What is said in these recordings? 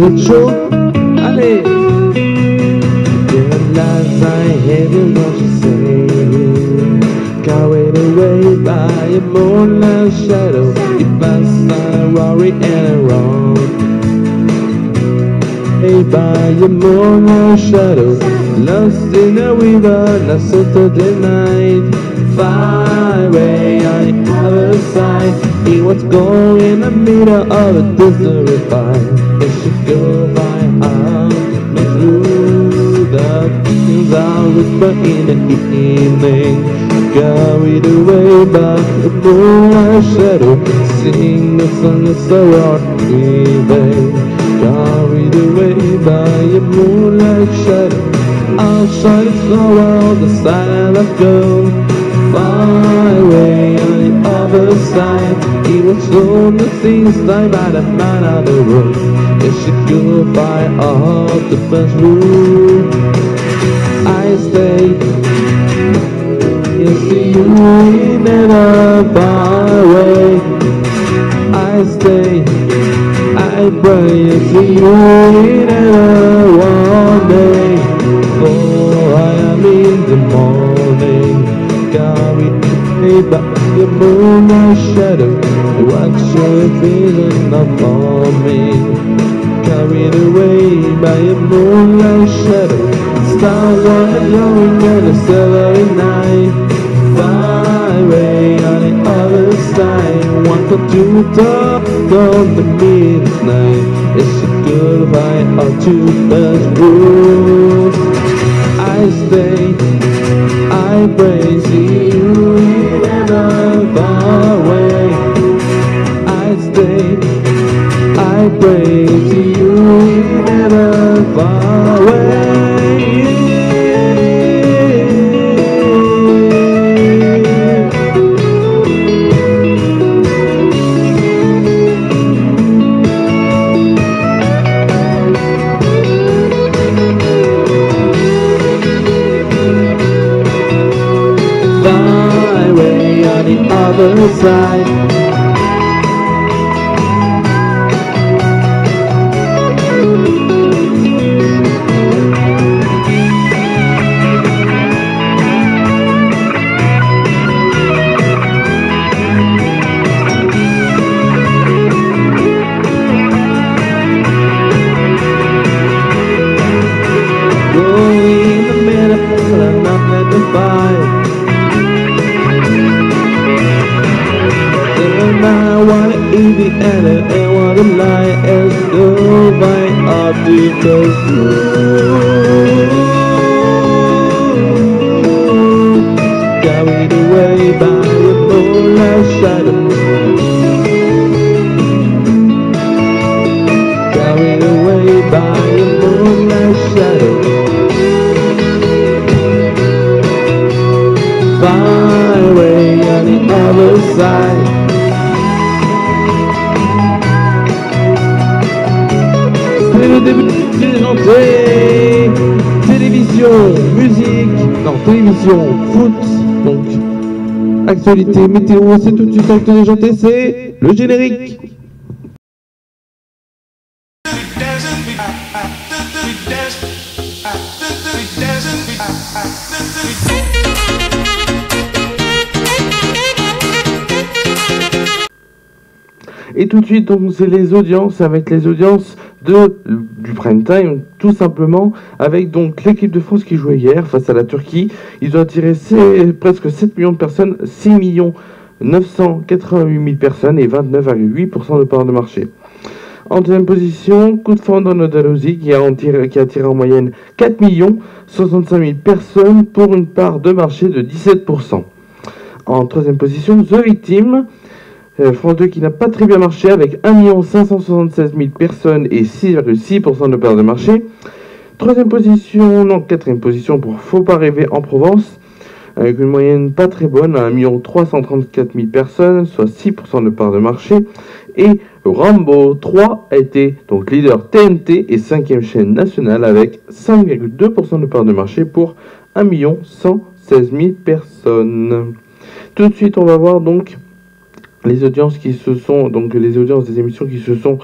Vous êtes chaud? Allez! Realize I hated what you say. Carried away by a moonlight shadow. You passed by a Rory and a wrong. By a moonlight shadow, lost in a river last Saturday night. Far away on the other side, he was going in the middle of a desert fire. It should go by out, but through the things I whisper in the evening. Carried away by the moonlight shadow, sing the song of sorrow breathing. Carried away by a moonlight shadow, outside the sorrow, the side of gold. Far away on the other side, he was on the things like by the man of the road. It should go by all the first rule. I stay, you see you never far away. I stay, I pray to see you in one day. For I am in the morning, carried away by the moonlight shadow. Watch your vision upon me. Carried away by a moonlight shadow. Stars are glowing in the silvery night. Far away on the other side, wanted to talk on the midnight. It's a goodbye or too much rules. I stay, I pray, see you never far away. I stay, I pray, see you never far away. Other side. Rolling in the middle and I'm at the fire. I wanna eat the end and wanna lie as though by optical carried away by a moonlight shadow. Carried away by a moonlight shadow. Far away on the other side. Le début de l'entrée, télévision, musique, non, télévision, foot, donc, actualité, météo, c'est tout de suite avec les gens c'est le générique. Et tout de suite, donc, c'est les audiences, avec les audiences du prime time, tout simplement, avec donc l'équipe de France qui jouait hier face à la Turquie. Ils ont attiré presque 7 millions de personnes, 6 988 000 personnes et 29,8% de part de marché. En deuxième position, coup de foudre en Andalousie qui a attiré en moyenne 4 65 000 personnes pour une part de marché de 17%. En troisième position, The Victim, France 2 qui n'a pas très bien marché avec 1 576 000 personnes et 6,6% de part de marché. Quatrième position pour Faut pas rêver en Provence, avec une moyenne pas très bonne à 1 334 000 personnes, soit 6% de part de marché. Et Rambo 3 a été donc leader TNT et 5e chaîne nationale avec 5,2% de part de marché pour 1 116 000 personnes. Tout de suite, on va voir donc les audiences qui se sont, donc les audiences des émissions qui se sont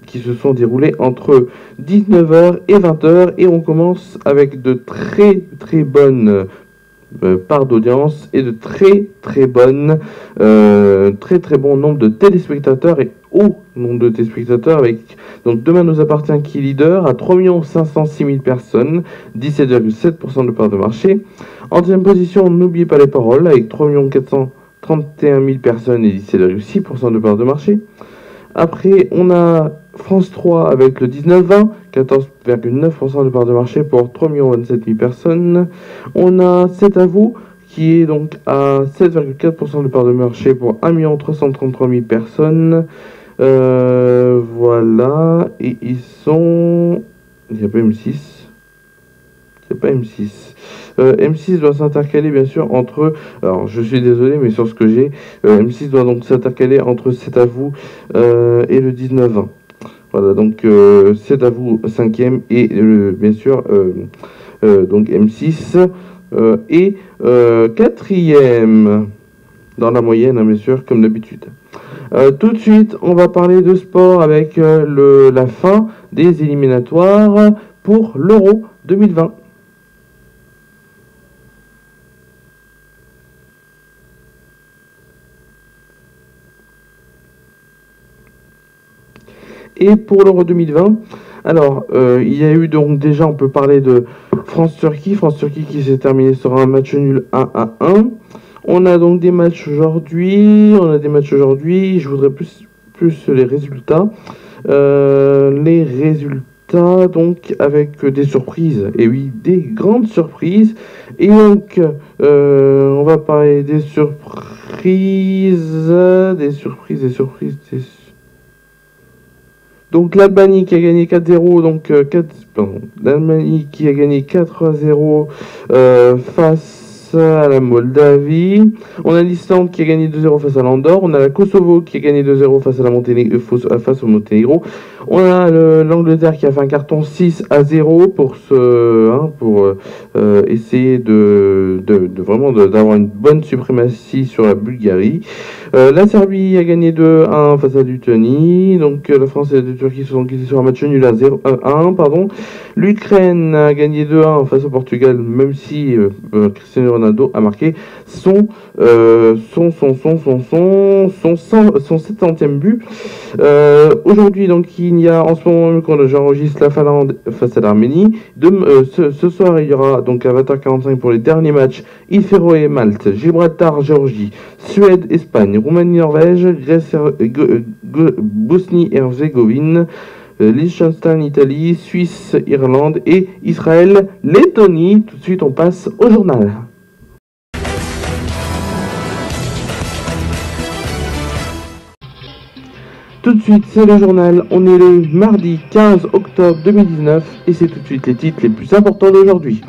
qui se sont déroulées entre 19h et 20h, et on commence avec de très très bonnes part d'audience et de très très bonnes, très très bon nombre de téléspectateurs et haut nombre de téléspectateurs avec donc Demain nous appartient qui est leader à 3 506 000 personnes, 17,7% de part de marché. En deuxième position, N'oubliez pas les paroles avec 3 431 000 personnes et 17,6% de part de marché. Après, on a France 3 avec le 19-20, 14,9% de part de marché pour 3 27 000 personnes. On a C'est à vous qui est donc à 7,4% de part de marché pour 1 333 000 personnes. Voilà, et ils sont... Il n'y a pas M6. Il n'y a pas M6. M6 doit s'intercaler bien sûr entre... Alors je suis désolé mais sur ce que j'ai, M6 doit donc s'intercaler entre C'est à vous et le 19-20. Voilà, donc C'est à vous 5e et bien sûr donc M6 et 4e dans la moyenne, hein, bien sûr, comme d'habitude. Tout de suite, on va parler de sport avec la fin des éliminatoires pour l'Euro 2020. Et pour l'Euro 2020, alors, il y a eu donc déjà, on peut parler de France-Turquie. France-Turquie qui s'est terminé sur un match nul 1-1. On a donc des matchs aujourd'hui. Je voudrais plus les résultats. Les résultats, donc, avec des surprises. Et oui, des grandes surprises. Et donc, on va parler des surprises. Donc l'Albanie qui a gagné 4-0, l'Albanie qui a gagné 4-0 face à la Moldavie. On a l'Islande qui a gagné 2-0 face à l'Andorre. On a la Kosovo qui a gagné 2-0 face à face au Monténégro. On a l'Angleterre qui a fait un carton 6-0 pour essayer vraiment d'avoir une bonne suprématie sur la Bulgarie. La Serbie a gagné 2-1 face à Lituanie. Donc la France et la Turquie se sont quittés sur un match nul à 1, pardon. L'Ukraine a gagné 2-1 face au Portugal, même si Cristiano Ronaldo a marqué son 70e but. Aujourd'hui, donc, il y a en ce moment même quand j'enregistre la Finlande face à l'Arménie. Ce soir, il y aura donc à 20h45 pour les derniers matchs Féroé, Malte, Gibraltar, Géorgie, Suède, Espagne, Roumanie, Norvège, Grèce, Bosnie-Herzégovine, Liechtenstein, Italie, Suisse, Irlande et Israël, Lettonie. Tout de suite, on passe au journal. Tout de suite, c'est le journal. On est le mardi 15 octobre 2019 et c'est tout de suite les titres les plus importants d'aujourd'hui.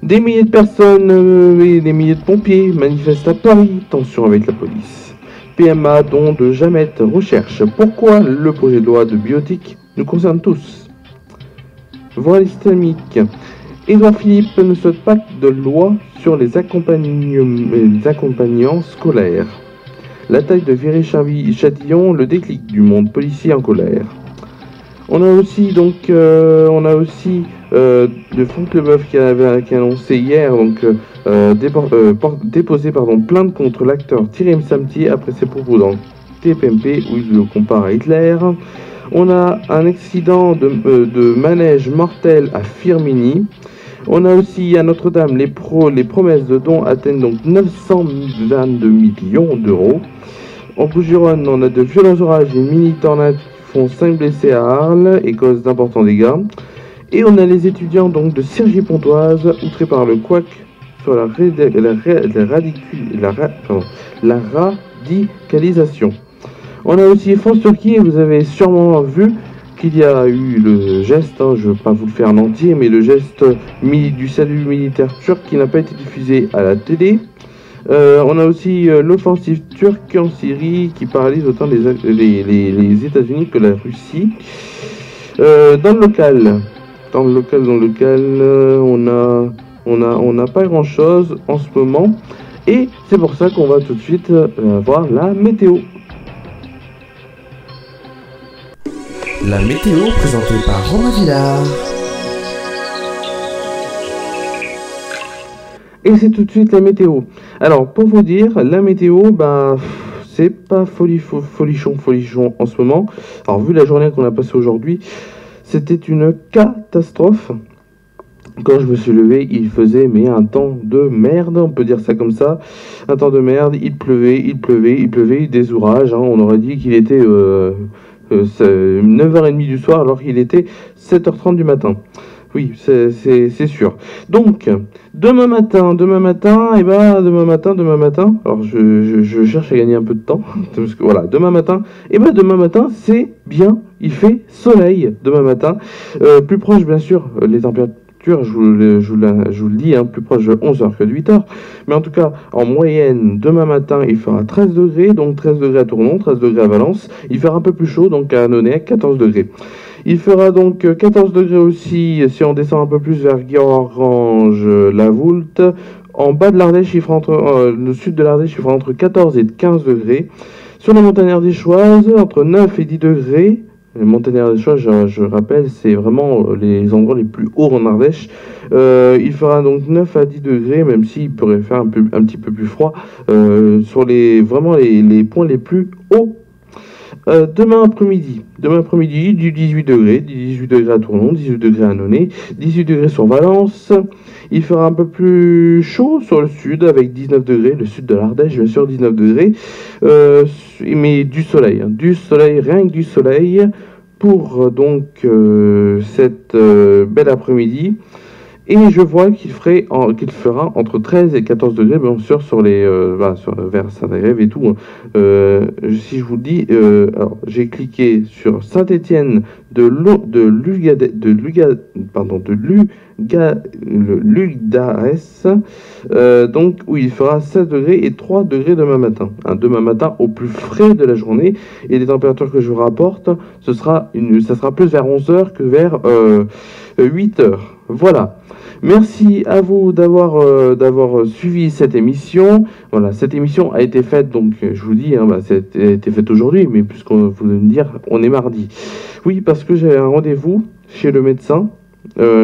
Des milliers de personnes et des milliers de pompiers manifestent à Paris, tension avec la police. PMA, don de Jamet, recherche. Pourquoi le projet de loi de bioéthique nous concerne tous? Voile islamique. Édouard Philippe ne souhaite pas de loi sur les accompagnants scolaires. L'attaque de Viry-Châtillon, le déclic du monde policier en colère. On a aussi de Franck Leboeuf qui a annoncé hier déposé plainte contre l'acteur Thierry Msamti après ses propos dans TPMP où il le compare à Hitler. On a un accident de manège mortel à Firminy. On a aussi à Notre-Dame les promesses de dons atteignent donc 922 millions d'euros. En Bouches-du-Rhône, on a de violents orages et une mini-tornade qui font 5 blessés à Arles et causent d'importants dégâts. Et on a les étudiants donc de Cergy-Pontoise outrés par le couac sur la radicalisation. On a aussi France-Turquie, et vous avez sûrement vu qu'il y a eu le geste, je ne veux pas vous le faire en entier, mais le geste du salut militaire turc qui n'a pas été diffusé à la télé. On a aussi l'offensive turque en Syrie qui paralyse autant les États-Unis que la Russie. Dans le local, on n'a pas grand-chose en ce moment. Et c'est pour ça qu'on va tout de suite voir la météo. La météo présentée par Romain Villard. Et c'est tout de suite la météo. Alors, pour vous dire, la météo, c'est pas folichon en ce moment. Alors, vu la journée qu'on a passée aujourd'hui, c'était une catastrophe. Quand je me suis levé, il faisait un temps de merde, on peut dire ça comme ça. Un temps de merde, il pleuvait, des orages. On aurait dit qu'il était 9h30 du soir alors qu'il était 7h30 du matin. Oui, c'est sûr. Donc, demain matin, alors je cherche à gagner un peu de temps, parce que voilà, demain matin, c'est bien, il fait soleil demain matin. Plus proche, bien sûr, les températures, je vous le dis, plus proche de 11h que de 8h. Mais en tout cas, en moyenne, demain matin, il fera 13 degrés, donc 13 degrés à Tournon, 13 degrés à Valence. Il fera un peu plus chaud, donc à Annonay, 14 degrés. Il fera donc 14 degrés aussi si on descend un peu plus vers Guéorange, La Voulte. En bas de l'Ardèche, le sud de l'Ardèche, il fera entre 14 et 15 degrés. Sur la montagne ardéchoise, entre 9 et 10 degrés. Les montagnes ardéchoises, je rappelle, c'est vraiment les endroits les plus hauts en Ardèche. Il fera donc 9 à 10 degrés, même s'il pourrait faire un petit peu plus froid sur les points les plus hauts. Demain après-midi, du 18 degrés à Tournon, 18 degrés à Annonay, 18 degrés sur Valence. Il fera un peu plus chaud sur le sud avec 19 degrés, le sud de l'Ardèche, bien sûr, 19 degrés. Mais du soleil, rien que du soleil pour donc cette belle après-midi. Et je vois qu'il fera entre 13 et 14 degrés, bien sûr, sur vers Saint-Agrève et tout. Si je vous dis, alors j'ai cliqué sur Saint-Étienne de Lugdares, donc où il fera 16 degrés et 3 degrés demain matin. Demain matin au plus frais de la journée. Et les températures que je vous rapporte, ça sera plus vers 11h que vers 8h. Voilà. Merci à vous d'avoir suivi cette émission. Voilà, cette émission a été faite, donc je vous dis, ça a été faite aujourd'hui, mais puisqu'on vous me dire, on est mardi. Oui, parce que j'ai un rendez-vous chez le médecin.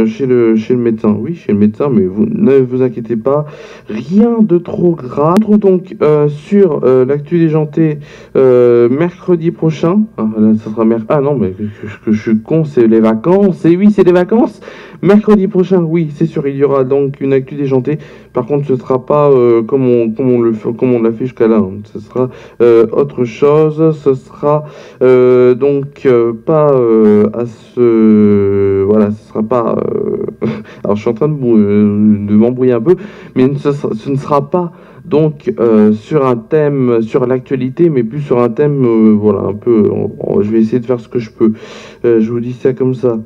Chez le médecin, mais vous ne vous inquiétez pas, rien de trop grave. On retrouve donc sur l'actu déjanté mercredi prochain. Ça sera mais que je suis con, c'est les vacances. Et oui, c'est les vacances. Mercredi prochain, oui, c'est sûr, il y aura donc une actu déjantée. Par contre, ce sera pas comme on l'a fait jusqu'à là. Ce sera autre chose. Ce sera donc pas à ce ce sera pas. Alors, je suis en train de m'embrouiller un peu, mais ce ne sera pas donc sur un thème, sur l'actualité, mais plus sur un thème, un peu. Je vais essayer de faire ce que je peux. Je vous dis ça comme ça.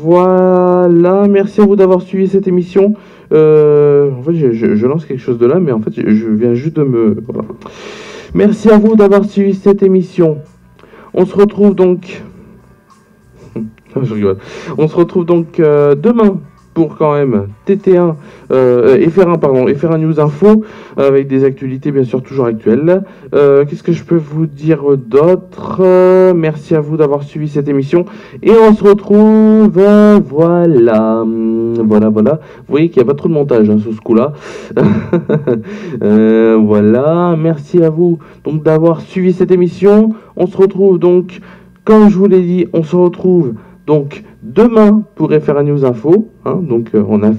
Voilà, merci à vous d'avoir suivi cette émission. En fait, je lance quelque chose de là, mais en fait, je viens juste de me... Voilà. Merci à vous d'avoir suivi cette émission. On se retrouve donc... Je rigole. On se retrouve donc demain pour quand même TT1, FR1 News Info, avec des actualités bien sûr toujours actuelles. Qu'est-ce que je peux vous dire d'autre? Merci à vous d'avoir suivi cette émission. Et on se retrouve, voilà. Vous voyez qu'il n'y a pas trop de montage sur ce coup-là. Voilà, merci à vous donc d'avoir suivi cette émission. On se retrouve donc, comme je vous l'ai dit, on se retrouve donc demain pour FR1 News Info, donc on a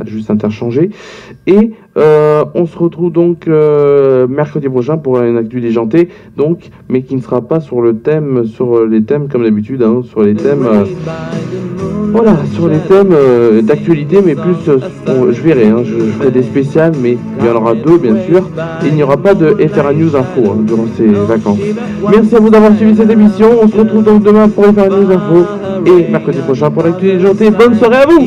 juste interchangé, et on se retrouve donc mercredi prochain pour une actu déjantée, donc, mais qui ne sera pas sur les thèmes comme d'habitude, sur les thèmes, sur les thèmes d'actualité, mais plus, je verrai, je ferai des spéciales, mais il y en aura 2 bien sûr, et il n'y aura pas de FR1 News Info durant ces vacances. Merci à vous d'avoir suivi cette émission, on se retrouve donc demain pour FR1 News Info, et mercredi prochain pour l'actu déjantée. Bonne soirée à vous!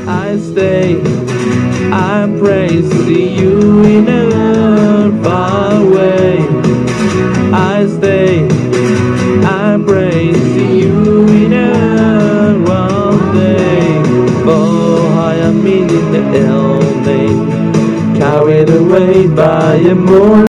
I stay, I pray, see you in a far away. I stay, I pray, see you in a one day. Oh, I am in the LA, carried away by a moon.